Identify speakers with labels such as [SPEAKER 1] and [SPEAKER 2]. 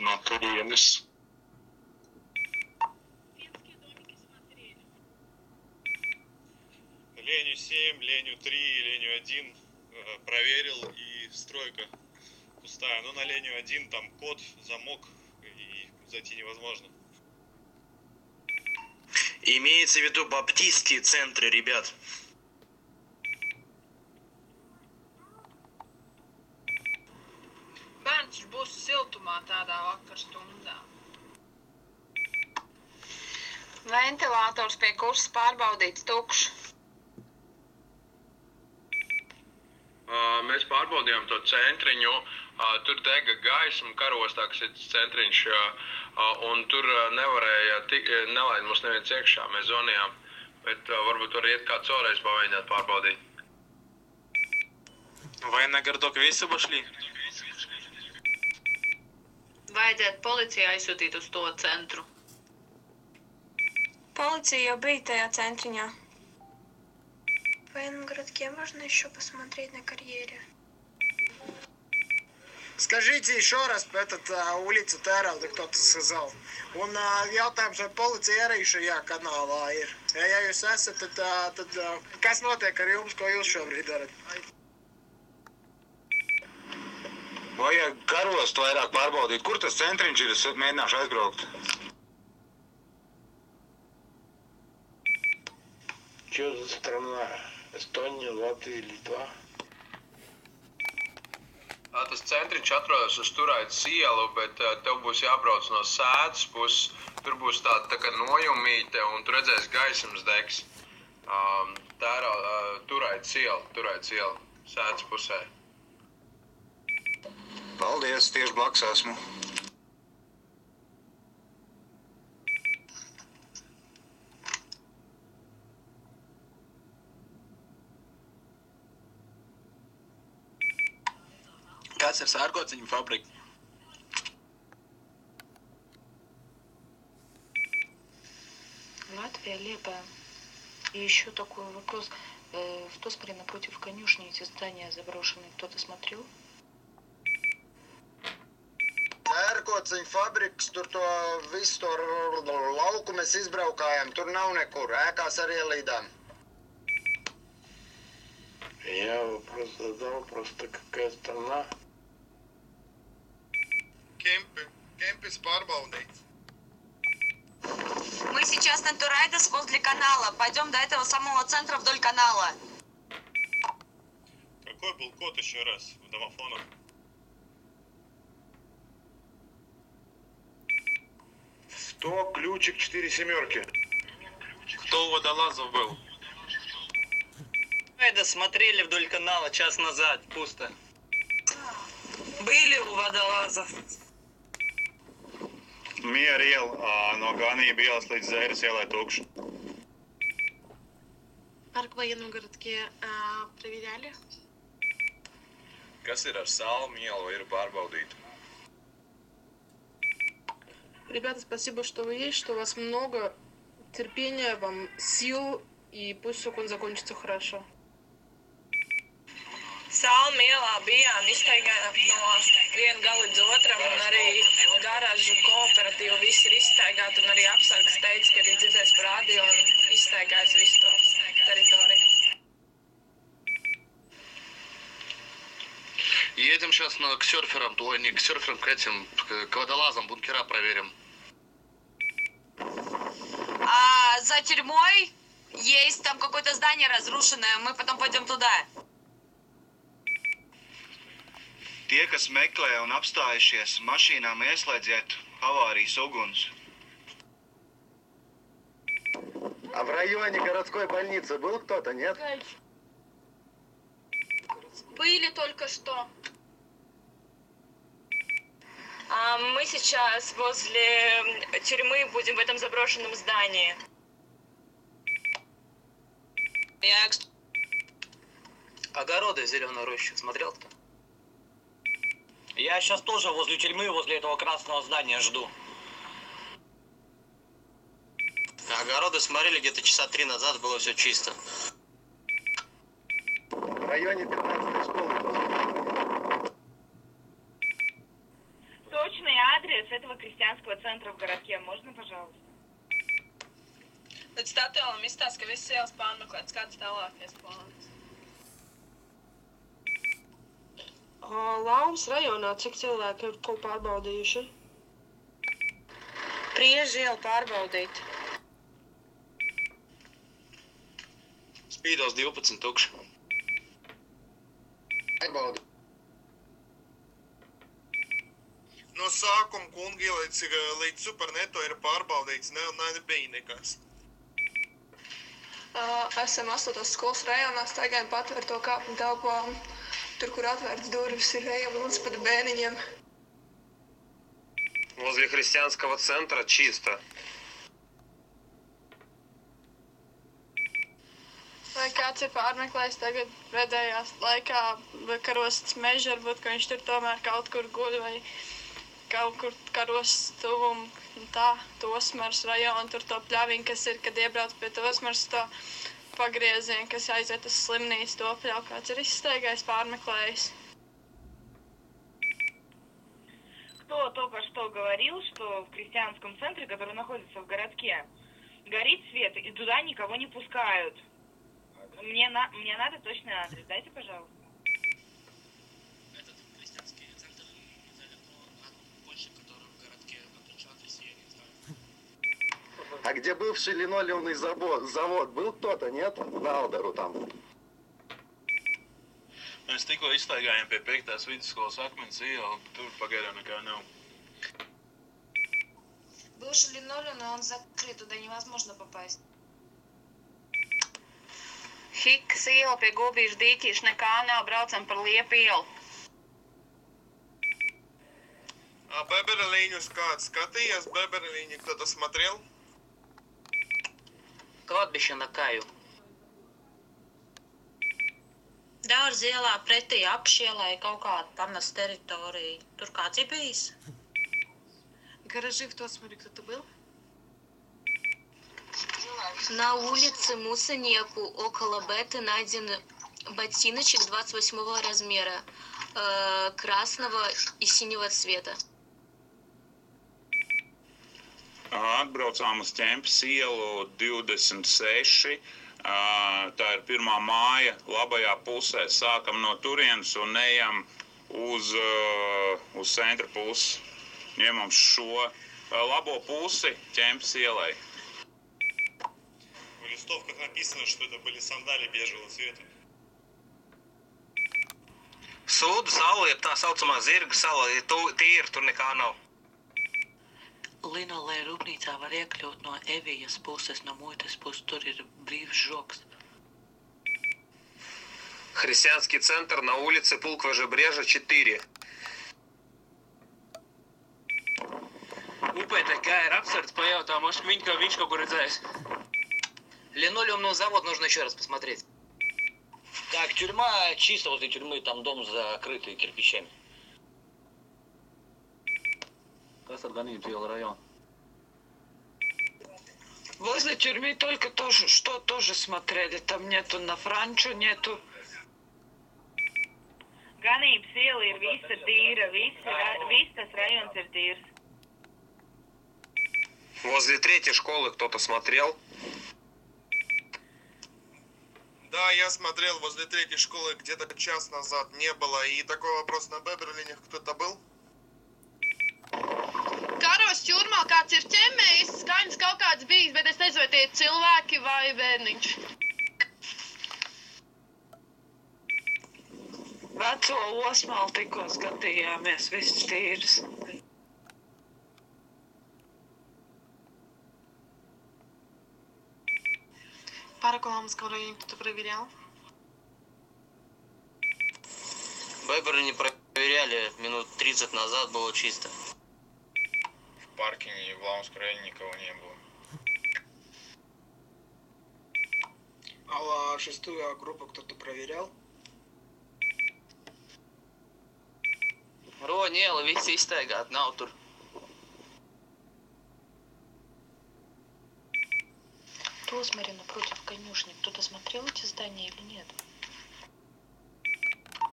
[SPEAKER 1] на турienes.
[SPEAKER 2] Леню 7, Леню 3, Леню 1 проверил, и стройка пустая. Но на Леню 1 там код, замок, и зайти невозможно.
[SPEAKER 3] Имеется в виду баптистские центры, ребят.
[SPEAKER 4] Bērns būs siltumā tādā vakarstundā. Ventilators pie kursa pārbaudīts tukšs.
[SPEAKER 5] Mēs pārbaudījām to centriņu, tur dega gaisma karostā, kas ir centriņš, un tur nelaid mums neviens iekšā, mēs zvanījām, bet varbūt var iet kāds vēlreiz pamēģināt pārbaudīt.
[SPEAKER 3] Vai на городок весь обошли?
[SPEAKER 4] Vajadzētu policijai aizsūtīt uz to centru.
[SPEAKER 6] Полиция jau bija tajā центриņā. В военном городке можно еще посмотреть на карьере.
[SPEAKER 7] Скажите еще раз, улица Tērauda, кто-то сказал. Un jautājums, vai policija arī šajā kanālā ir? Ja jūs esat, tad kas notiek ar jums, ko jūs šobrīd darat?
[SPEAKER 8] Vajag karostu vairāk pārbaudīt. Kur tas centriņš ir? Es mēģināšu aizbraukt.
[SPEAKER 1] Что за страна? Эстония, Латвия, Литва?
[SPEAKER 5] Tas centriņš atrodas uz Turaitas ielu, bet tev būs jābrauc no Sētas puses. Tur būs tāda tā kā nojumīte, un tur redzēs gaismas degs. Turaitas iela, Sētas pusē.
[SPEAKER 8] Paldies, tieši blakus esmu.
[SPEAKER 3] Kāds ir sārkociņu fabrika?
[SPEAKER 9] Латвия, Лепая. И еще такой вопрос. В Тоспоре напротив конюшни эти здания заброшенные. Кто-то смотрел?
[SPEAKER 7] Ērkociņu fabrikas, tur to visu to lauku mēs izbraukājām, tur nav nekur, ēkās ar ielīdām.
[SPEAKER 1] Я вопрос задал, просто какая страна?
[SPEAKER 2] Kempis pārbaudīts.
[SPEAKER 10] Мы сейчас на Турайдас возле канала. Пойдем до этого самого центра вдоль канала.
[SPEAKER 2] Какой был код еще раз в домофонах?
[SPEAKER 8] 100, ключик, 4 семерки.
[SPEAKER 3] Кто у водолазов был? Мы досмотрели вдоль канала час назад. Пусто.
[SPEAKER 4] Были у водолазов.
[SPEAKER 8] Miera iela, no Ganība ielas līdz Zēras ielai tukša.
[SPEAKER 6] Парк в военном городке проверяли?
[SPEAKER 2] Kas ir ar Salmu ielu, ir pārbaudīta?
[SPEAKER 6] Ребята, спасибо, что вы есть, что у вас много. Терпения вам, сил, и пусть все закончится хорошо.
[SPEAKER 4] Salmu ielā bijām, iztaigājām no viena gala līdz otram, un arī garāžu kooperatīvu visi ir iztaigāti, un arī apsargs teica, ka ir dzirdējis par radio un iztaigājis visu to teritoriju.
[SPEAKER 3] Едем сейчас к серферам, не к серферам, к этим, к водолазам, бункера проверим.
[SPEAKER 10] А за тюрьмой есть там какое-то здание разрушенное. Мы потом пойдем туда.
[SPEAKER 8] Tie, kas meklē un apstājušies, mašīnām ieslēdziet avārijas uguns.
[SPEAKER 7] А в районе городской больницы был кто-то, нет?
[SPEAKER 6] Были только что.
[SPEAKER 10] Мы сейчас возле тюрьмы будем в этом заброшенном здании.
[SPEAKER 3] Огороды зеленой рощи смотрел кто? Я сейчас тоже возле тюрьмы, возле этого красного здания жду. Огороды смотрели где-то часа 3 назад, было все чисто.
[SPEAKER 7] В районе 15-й школы.
[SPEAKER 10] Точный адрес
[SPEAKER 11] с этого крестьянского центра в городке можно, пожалуйста?
[SPEAKER 4] Līdz statuālam izstāsta, ka viss ielas pārmeklēts, kāds tālākais plāns.
[SPEAKER 6] Laumas rajonā cik cilvēki ir ko pārbaudījuši?
[SPEAKER 9] Priežu ielu pārbaudīt.
[SPEAKER 3] Spīdos 12 tukši.
[SPEAKER 7] Pārbaudi. No sākuma kungi līdz superneto ir pārbaudīts, nebija nekas.
[SPEAKER 4] Esam 8. skolas rajonā, staigājam patvērto kāpņu telpām. Tur, kur atvērts durvis, ir ejam līdz pat bēniņiem.
[SPEAKER 3] Возле христианского центра чисто.
[SPEAKER 4] Vai kāds ir pārmeklējis tagad pēdējās laikā karostas mežu, varbūt, ka viņš tur tomēr kaut kur guļ vai kaut kur karostas tuvumu tā, Tosmars rajonu, tur to pļaviņu, kas ir, kad iebrauc pie Tosmars, to pagriezienu, kas aiziet uz slimnīcu, to pļauju, kāds ir izsteigājis, pārmeklējis.
[SPEAKER 11] Кто только что говорил, что в крестьянском центре, который находится в городке, горит свет, и туда никого не пускают. Мне надо точный адрес. Дайте, пожалуйста.
[SPEAKER 12] Этот крестьянский центр недалеко от Польши, который в городке, а точно адрес я не знаю.
[SPEAKER 13] А где бывший линолеумный завод? Был кто-то, нет? На Aldaru tam.
[SPEAKER 2] Mēs tikko izstaigājām pie 5. vidusskolas Akmens iela, tur pagaidām nekā nav.
[SPEAKER 9] Бывший линолеум, но он закрыт, туда невозможно попасть.
[SPEAKER 14] Hikas iela pie Gulbīšu dīķīša nekā nav, braucam par Liepu ielu.
[SPEAKER 7] А Беберлиню скатījās? Беберлиню кто-то смотрел?
[SPEAKER 3] Kladbiša na Kaju.
[SPEAKER 9] Dārza ielā pretī apšielai kaut kāda pamas teritorija. Tur kāds ir bijis?
[SPEAKER 6] Гаражи в Тосмаре кто-то был?
[SPEAKER 10] На улице Мусанеку около Беты найден ботиночек 28 размера, красного и синего цвета.
[SPEAKER 15] Atbraucām uz Ķempes ielu 26. Tā ir pirmā māja labajā pusē. Sākam no turienes un ejam uz centra pusi. Ņemam šo labo pusi Ķempes ielai.
[SPEAKER 2] В листовках написано, что это были сандали бежевого цвета.
[SPEAKER 3] Sūdu sala ir tā saucamā zirga sala, ja tīri tur nekā nav.
[SPEAKER 16] Linolē rūpnīcā var iekļūt no Evijas puses, no muitas puses, tur ir brīvs žoks.
[SPEAKER 3] Христианский центр на улице Pulkveža-Brieža 4.
[SPEAKER 17] УПТК ir apsards, pajautā, может, viņš kaut kur redzējis.
[SPEAKER 3] Линолеумный завод нужно еще раз посмотреть. Так, тюрьма чисто возле тюрьмы, там дом закрытый кирпичами.
[SPEAKER 13] Kas ar ganības ielu rajonu?
[SPEAKER 16] Возле тюрьмы только тоже, что тоже смотрели, там нету на Франчо, нету.
[SPEAKER 11] Ganības iela ir visa tīra, viss tas rajons ir tīrs.
[SPEAKER 3] Возле 3-й школы кто-то смотрел?
[SPEAKER 7] Да, я смотрел возле 3-й школы где-то час назад не было. И такой вопрос, на Беберлинях кто-то был?
[SPEAKER 6] Karos ķurmā kāds ir ķemmējis, skaņas kaut kāds bijis, bet es nezinu, vai tie ir cilvēki vai bērniņš.
[SPEAKER 16] Veco osmalu tikko skatījāmies, viss tīrs.
[SPEAKER 6] Параколамского района кто-то проверял?
[SPEAKER 3] Беберли проверяли, минут 30 назад было чисто.
[SPEAKER 2] В паркинге в Лаумском районе никого не было.
[SPEAKER 7] А 6-ю группу кто-то проверял?
[SPEAKER 3] Roņiela, visi iztaigāti, nav tur.
[SPEAKER 9] Тосмаре напротив конюшни. Кто-то смотрел эти здания или нет?